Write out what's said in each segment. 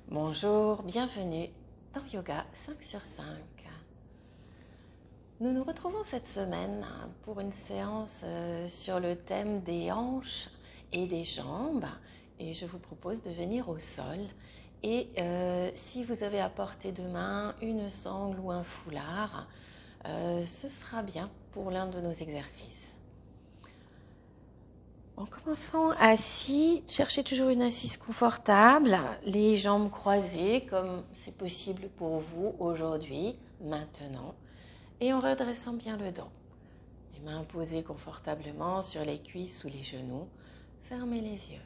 Bonjour, bienvenue dans Yoga 5 sur 5. Nous nous retrouvons cette semaine pour une séance sur le thème des hanches et des jambes. Et je vous propose de venir au sol. Et si vous avez à portée de main une sangle ou un foulard, ce sera bien pour l'un de nos exercices. En commençant assis, cherchez toujours une assise confortable, les jambes croisées comme c'est possible pour vous aujourd'hui, maintenant, et en redressant bien le dos. Les mains posées confortablement sur les cuisses ou les genoux, fermez les yeux.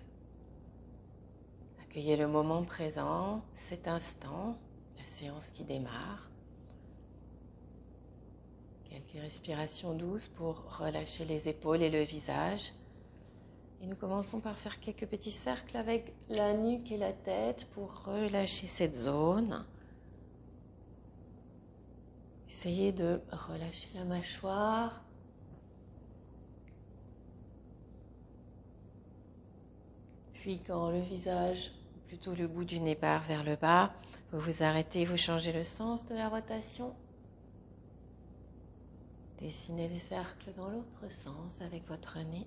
Accueillez le moment présent, cet instant, la séance qui démarre. Quelques respirations douces pour relâcher les épaules et le visage. Et nous commençons par faire quelques petits cercles avec la nuque et la tête pour relâcher cette zone. Essayez de relâcher la mâchoire. Puis quand le visage, ou plutôt le bout du nez part vers le bas, vous vous arrêtez, vous changez le sens de la rotation. Dessinez des cercles dans l'autre sens avec votre nez.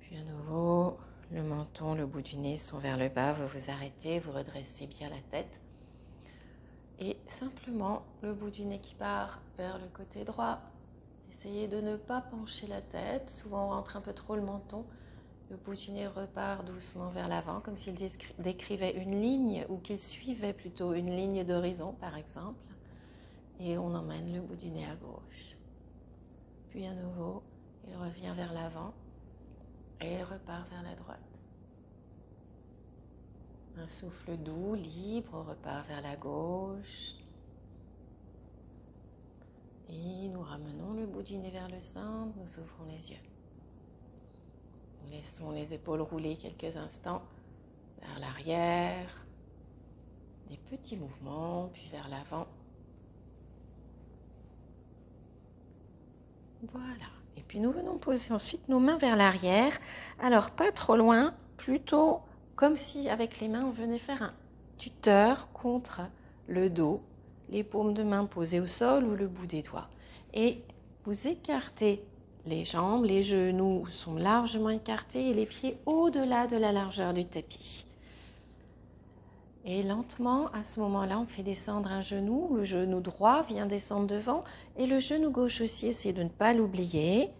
Puis à nouveau, le menton, le bout du nez sont vers le bas. Vous vous arrêtez, vous redressez bien la tête. Et simplement, le bout du nez qui part vers le côté droit. Essayez de ne pas pencher la tête. Souvent, on rentre un peu trop le menton. Le bout du nez repart doucement vers l'avant, comme s'il décrivait une ligne ou qu'il suivait plutôt une ligne d'horizon, par exemple. Et on emmène le bout du nez à gauche. Puis à nouveau, il revient vers l'avant. Et il repart vers la droite. Un souffle doux, libre, repart vers la gauche. Et nous ramenons le bout du nez vers le centre, nous ouvrons les yeux. Nous laissons les épaules rouler quelques instants vers l'arrière. Des petits mouvements, puis vers l'avant. Voilà. Et puis nous venons poser ensuite nos mains vers l'arrière. Alors pas trop loin, plutôt comme si avec les mains on venait faire un tuteur contre le dos. Les paumes de main posées au sol ou le bout des doigts. Et vous écartez les jambes, les genoux sont largement écartés et les pieds au-delà de la largeur du tapis. Et lentement, à ce moment-là, on fait descendre un genou. Le genou droit vient descendre devant et le genou gauche aussi, essayez de ne pas l'oublier.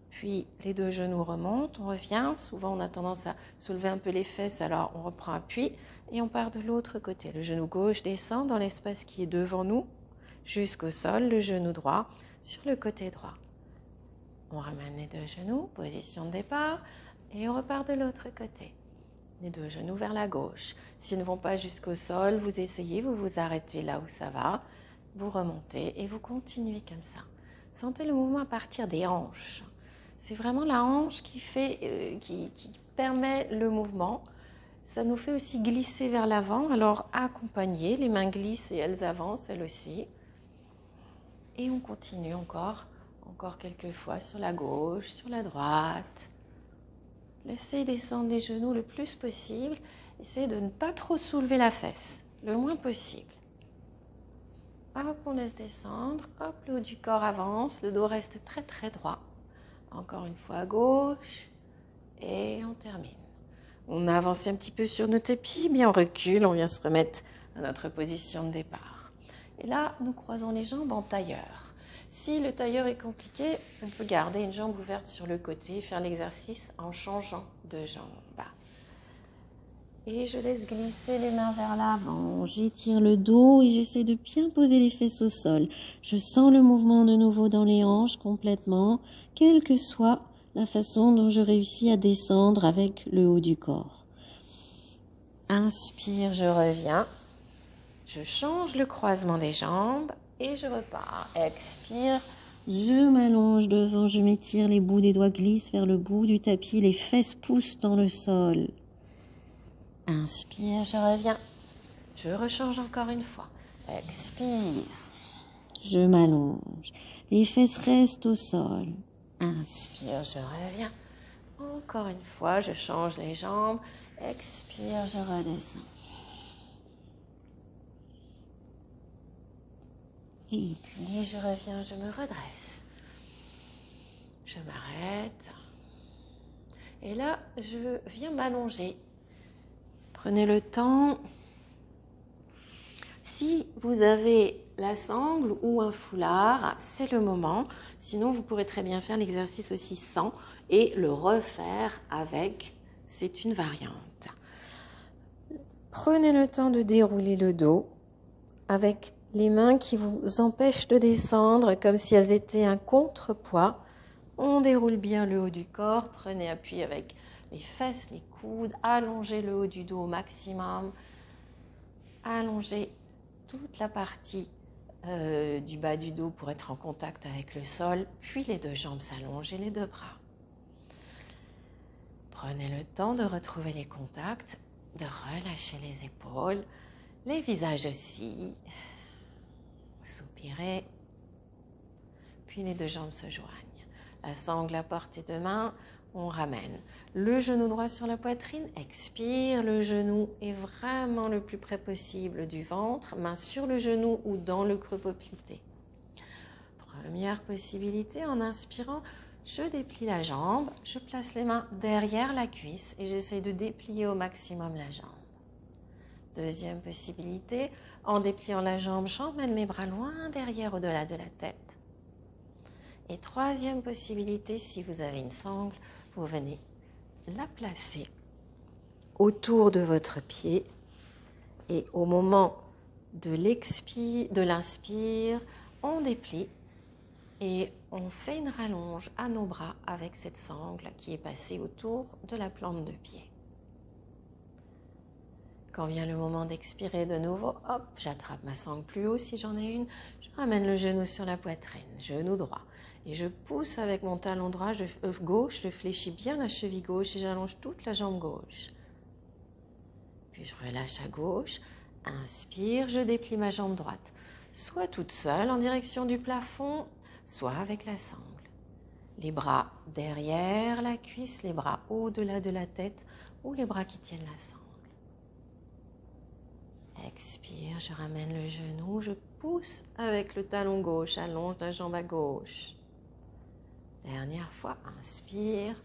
Puis les deux genoux remontent, on revient. Souvent, on a tendance à soulever un peu les fesses, alors on reprend appui et on part de l'autre côté. Le genou gauche descend dans l'espace qui est devant nous jusqu'au sol, le genou droit sur le côté droit. On ramène les deux genoux, position de départ et on repart de l'autre côté. Les deux genoux vers la gauche. S'ils ne vont pas jusqu'au sol, vous essayez, vous vous arrêtez là où ça va, vous remontez et vous continuez comme ça. Sentez le mouvement à partir des hanches. C'est vraiment la hanche qui permet le mouvement. Ça nous fait aussi glisser vers l'avant. Alors accompagnez, les mains glissent et elles avancent, elles aussi. Et on continue encore quelques fois sur la gauche, sur la droite. Laissez descendre les genoux le plus possible. Essayez de ne pas trop soulever la fesse, le moins possible. Hop, on laisse descendre. Hop, le haut du corps avance. Le dos reste très très droit. Encore une fois à gauche. Et on termine. On a avancé un petit peu sur nos tapis, bien on recule. On vient se remettre à notre position de départ. Et là, nous croisons les jambes en tailleur. Si le tailleur est compliqué, on peut garder une jambe ouverte sur le côté et faire l'exercice en changeant de jambe. Et je laisse glisser les mains vers l'avant. J'étire le dos et j'essaie de bien poser les fesses au sol. Je sens le mouvement de nouveau dans les hanches complètement, quelle que soit la façon dont je réussis à descendre avec le haut du corps. Inspire, je reviens. Je change le croisement des jambes. Et je repars. Expire, je m'allonge devant, je m'étire, les bouts des doigts glissent vers le bout du tapis, les fesses poussent dans le sol. Inspire, je reviens. Je rechange encore une fois. Expire, je m'allonge, les fesses restent au sol. Inspire, je reviens. Encore une fois, je change les jambes. Expire, je redescends. Et puis, je reviens, je me redresse. Je m'arrête. Et là, je viens m'allonger. Prenez le temps. Si vous avez la sangle ou un foulard, c'est le moment. Sinon, vous pourrez très bien faire l'exercice aussi sans et le refaire avec. C'est une variante. Prenez le temps de dérouler le dos avec les mains qui vous empêchent de descendre comme si elles étaient un contrepoids. On déroule bien le haut du corps. Prenez appui avec les fesses, les coudes. Allongez le haut du dos au maximum. Allongez toute la partie du bas du dos pour être en contact avec le sol. Puis les deux jambes s'allongent et les deux bras. Prenez le temps de retrouver les contacts, de relâcher les épaules, les visages aussi. Soupirez. Puis les deux jambes se joignent. La sangle à portée de main, on ramène le genou droit sur la poitrine, expire, le genou est vraiment le plus près possible du ventre, main sur le genou ou dans le creux poplité. Première possibilité, en inspirant, je déplie la jambe, je place les mains derrière la cuisse et j'essaie de déplier au maximum la jambe. Deuxième possibilité, en dépliant la jambe, j'emmène mes bras loin derrière au-delà de la tête. Et troisième possibilité, si vous avez une sangle, vous venez la placer autour de votre pied et au moment de l'inspire, on déplie et on fait une rallonge à nos bras avec cette sangle qui est passée autour de la plante de pied. Quand vient le moment d'expirer de nouveau, hop, j'attrape ma sangle plus haut si j'en ai une, je ramène le genou sur la poitrine, genou droit. Et je pousse avec mon talon droit gauche, je fléchis bien la cheville gauche et j'allonge toute la jambe gauche. Puis je relâche à gauche, inspire, je déplie ma jambe droite, soit toute seule en direction du plafond, soit avec la sangle. Les bras derrière la cuisse, les bras au-delà de la tête ou les bras qui tiennent la sangle. Expire, je ramène le genou, je pousse avec le talon gauche, allonge la jambe à gauche. Dernière fois, inspire.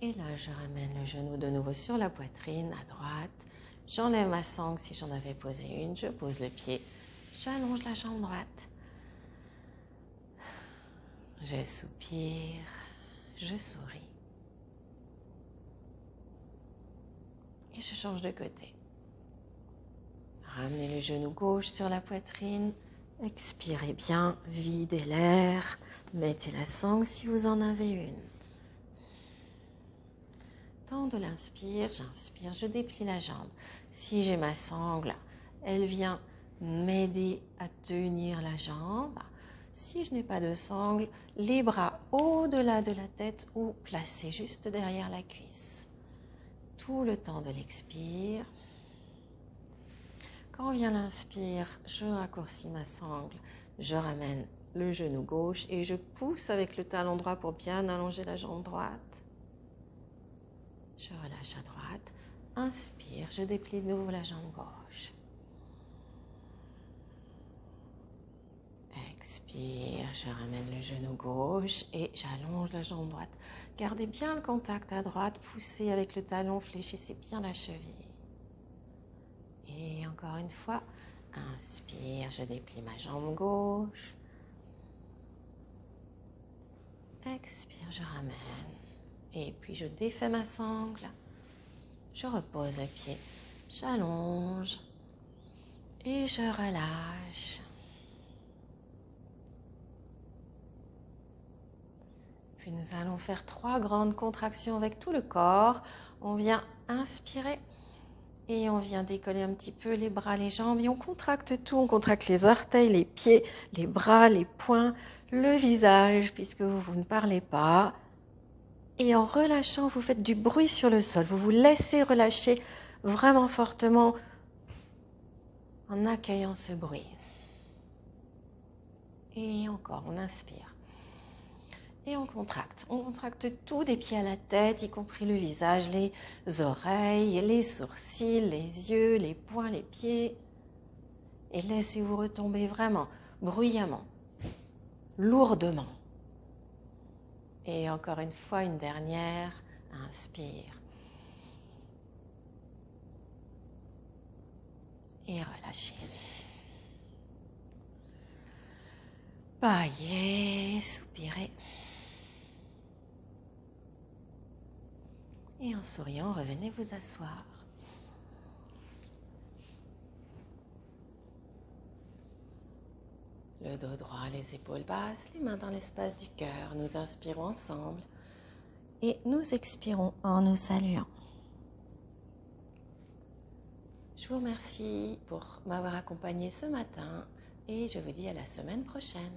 Et là, je ramène le genou de nouveau sur la poitrine, à droite. J'enlève ma sangle si j'en avais posé une, je pose le pied, j'allonge la jambe droite. Je soupire, je souris. Et je change de côté. Ramenez le genou gauche sur la poitrine. Expirez bien, videz l'air. Mettez la sangle si vous en avez une. Temps de l'inspire, j'inspire, je déplie la jambe. Si j'ai ma sangle, elle vient m'aider à tenir la jambe. Si je n'ai pas de sangle, les bras au-delà de la tête ou placés juste derrière la cuisse. Tout le temps de l'expire. Quand vient l'inspire, je raccourcis ma sangle, je ramène le genou gauche et je pousse avec le talon droit pour bien allonger la jambe droite. Je relâche à droite, inspire, je déplie de nouveau la jambe gauche. Expire, je ramène le genou gauche et j'allonge la jambe droite. Gardez bien le contact à droite, poussez avec le talon, fléchissez bien la cheville. Et encore une fois, inspire, je déplie ma jambe gauche. Expire, je ramène. Et puis je défais ma sangle. Je repose le pied, j'allonge et je relâche. Puis nous allons faire 3 grandes contractions avec tout le corps. On vient inspirer. Et on vient décoller un petit peu les bras, les jambes. Et on contracte tout. On contracte les orteils, les pieds, les bras, les poings, le visage, puisque vous ne parlez pas. Et en relâchant, vous faites du bruit sur le sol. Vous vous laissez relâcher vraiment fortement en accueillant ce bruit. Et encore, on inspire. et on contracte. On contracte tout des pieds à la tête, y compris le visage, les oreilles, les sourcils, les yeux, les poings, les pieds. Et laissez-vous retomber vraiment, bruyamment, lourdement. Et encore une fois, une dernière, inspire. Et relâchez. Baillez, soupirez. Et en souriant, revenez vous asseoir. Le dos droit, les épaules basses, les mains dans l'espace du cœur. Nous inspirons ensemble et nous expirons en nous saluant. Je vous remercie pour m'avoir accompagné ce matin et je vous dis à la semaine prochaine.